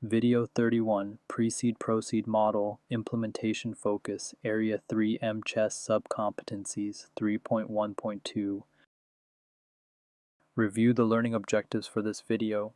Video 31, PRECEDE-PROCEED Model, Implementation Focus, Area 3 MCHES Subcompetencies 3.1.2. Review the learning objectives for this video.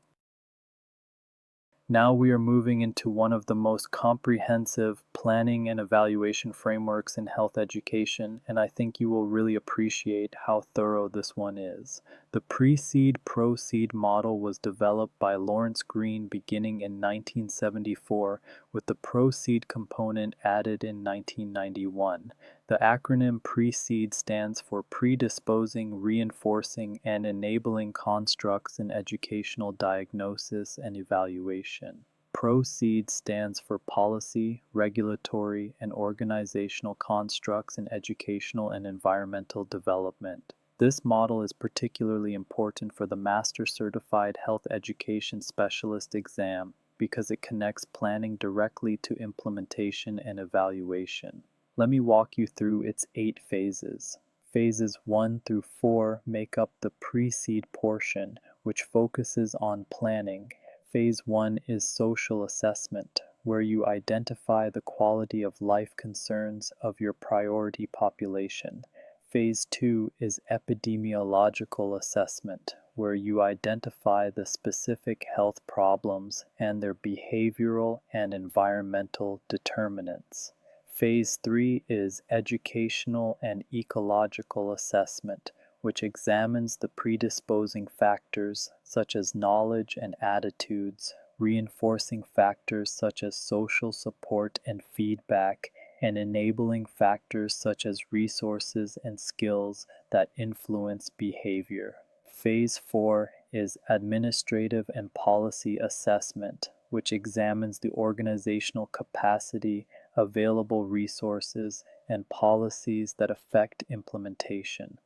Now we are moving into one of the most comprehensive planning and evaluation frameworks in health education, and I think you will really appreciate how thorough this one is. The PRECEDE-PROCEED model was developed by Lawrence Green beginning in 1974, with the PROCEED component added in 1991. The acronym PRECEDE stands for Predisposing, Reinforcing, and Enabling Constructs in Educational Diagnosis and Evaluation. PROCEED stands for Policy, Regulatory, and Organizational Constructs in Educational and Environmental Development. This model is particularly important for the Master Certified Health Education Specialist exam because it connects planning directly to implementation and evaluation. Let me walk you through its 8 phases. Phases 1 through 4 make up the PRECEDE portion, which focuses on planning. Phase 1 is social assessment, where you identify the quality of life concerns of your priority population. Phase 2 is epidemiological assessment, where you identify the specific health problems and their behavioral and environmental determinants. Phase 3 is educational and ecological assessment, which examines the predisposing factors such as knowledge and attitudes, reinforcing factors such as social support and feedback, and enabling factors such as resources and skills that influence behavior. Phase 4 is administrative and policy assessment, which examines the organizational capacity, available resources, and policies that affect implementation.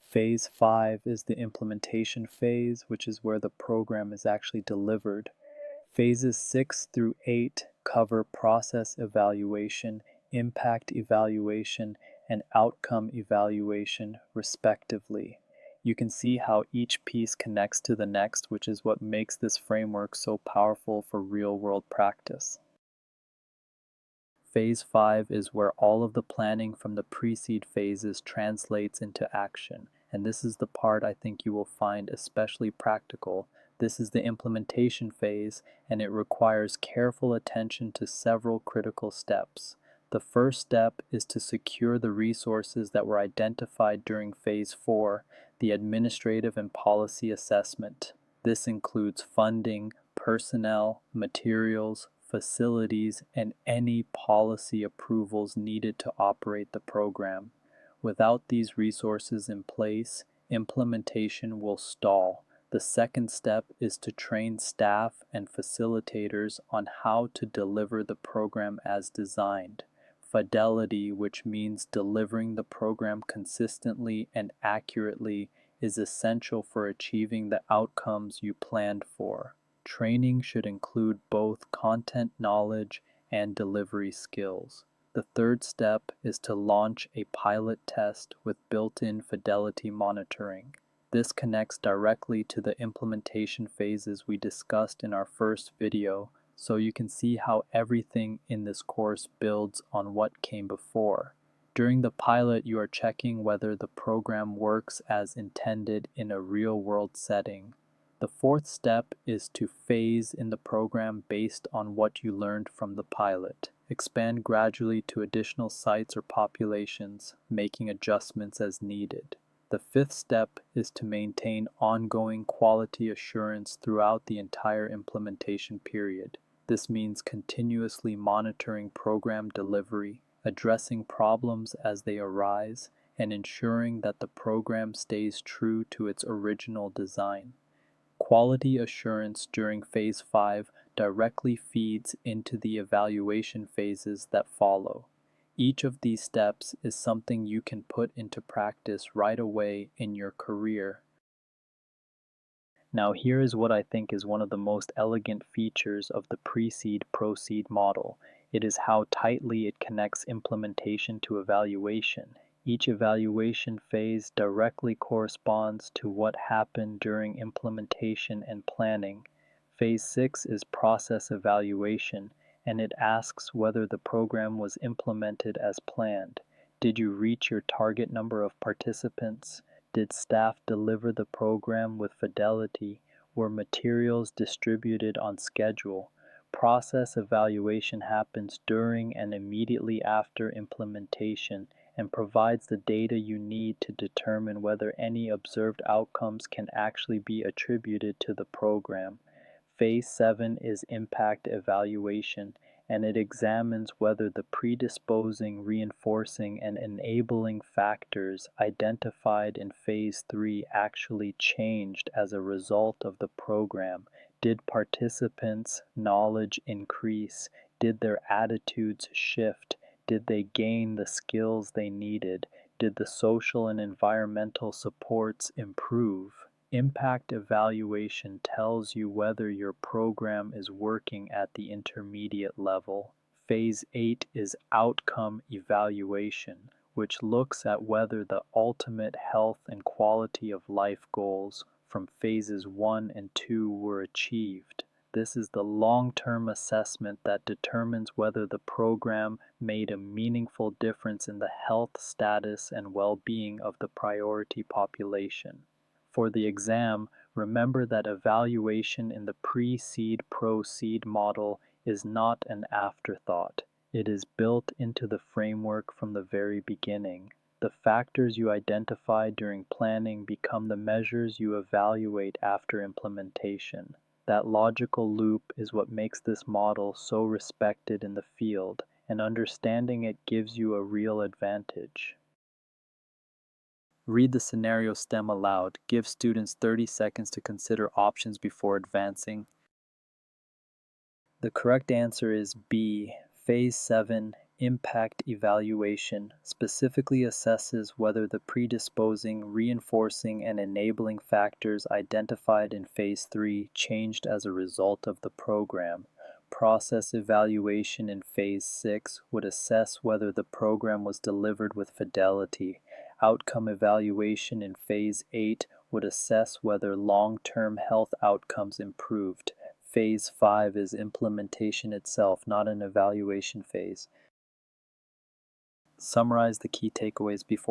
Phase 5 is the implementation phase, which is where the program is actually delivered. Phases 6 through 8 cover process evaluation, impact evaluation, and outcome evaluation, respectively. You can see how each piece connects to the next, which is what makes this framework so powerful for real-world practice. Phase 5 is where all of the planning from the PRECEDE phases translates into action, and this is the part I think you will find especially practical. This is the implementation phase, and it requires careful attention to several critical steps. The first step is to secure the resources that were identified during Phase 4, the administrative and policy assessment. This includes funding, personnel, materials, facilities, and any policy approvals needed to operate the program. Without these resources in place, implementation will stall. The second step is to train staff and facilitators on how to deliver the program as designed. Fidelity, which means delivering the program consistently and accurately, is essential for achieving the outcomes you planned for. Training should include both content knowledge and delivery skills. The third step is to launch a pilot test with built-in fidelity monitoring. This connects directly to the implementation phases we discussed in our first video, so you can see how everything in this course builds on what came before. During the pilot, you are checking whether the program works as intended in a real-world setting. The fourth step is to phase in the program based on what you learned from the pilot. Expand gradually to additional sites or populations, making adjustments as needed. The fifth step is to maintain ongoing quality assurance throughout the entire implementation period. This means continuously monitoring program delivery, addressing problems as they arise, and ensuring that the program stays true to its original design. Quality assurance during Phase 5 directly feeds into the evaluation phases that follow. Each of these steps is something you can put into practice right away in your career. Now here is what I think is one of the most elegant features of the PRECEDE-PROCEED model. It is how tightly it connects implementation to evaluation. Each evaluation phase directly corresponds to what happened during implementation and planning. Phase 6 is process evaluation, and it asks whether the program was implemented as planned. Did you reach your target number of participants? Did staff deliver the program with fidelity? Were materials distributed on schedule? Process evaluation happens during and immediately after implementation and provides the data you need to determine whether any observed outcomes can actually be attributed to the program. Phase 7 is impact evaluation, and it examines whether the predisposing, reinforcing, and enabling factors identified in Phase 3 actually changed as a result of the program. Did participants' knowledge increase? Did their attitudes shift? Did they gain the skills they needed? Did the social and environmental supports improve? Impact evaluation tells you whether your program is working at the intermediate level. Phase 8 is outcome evaluation, which looks at whether the ultimate health and quality of life goals from phases 1 and 2 were achieved. This is the long-term assessment that determines whether the program made a meaningful difference in the health status and well-being of the priority population. For the exam, remember that evaluation in the PRECEDE-PROCEED model is not an afterthought. It is built into the framework from the very beginning. The factors you identify during planning become the measures you evaluate after implementation. That logical loop is what makes this model so respected in the field, and understanding it gives you a real advantage. Read the scenario stem aloud. Give students 30 seconds to consider options before advancing. The correct answer is B. Phase 7, Impact Evaluation, specifically assesses whether the predisposing, reinforcing, and enabling factors identified in Phase 3 changed as a result of the program. Process evaluation in Phase 6 would assess whether the program was delivered with fidelity. Outcome evaluation in Phase 8 would assess whether long-term health outcomes improved. Phase 5 is implementation itself, not an evaluation phase. Summarize the key takeaways before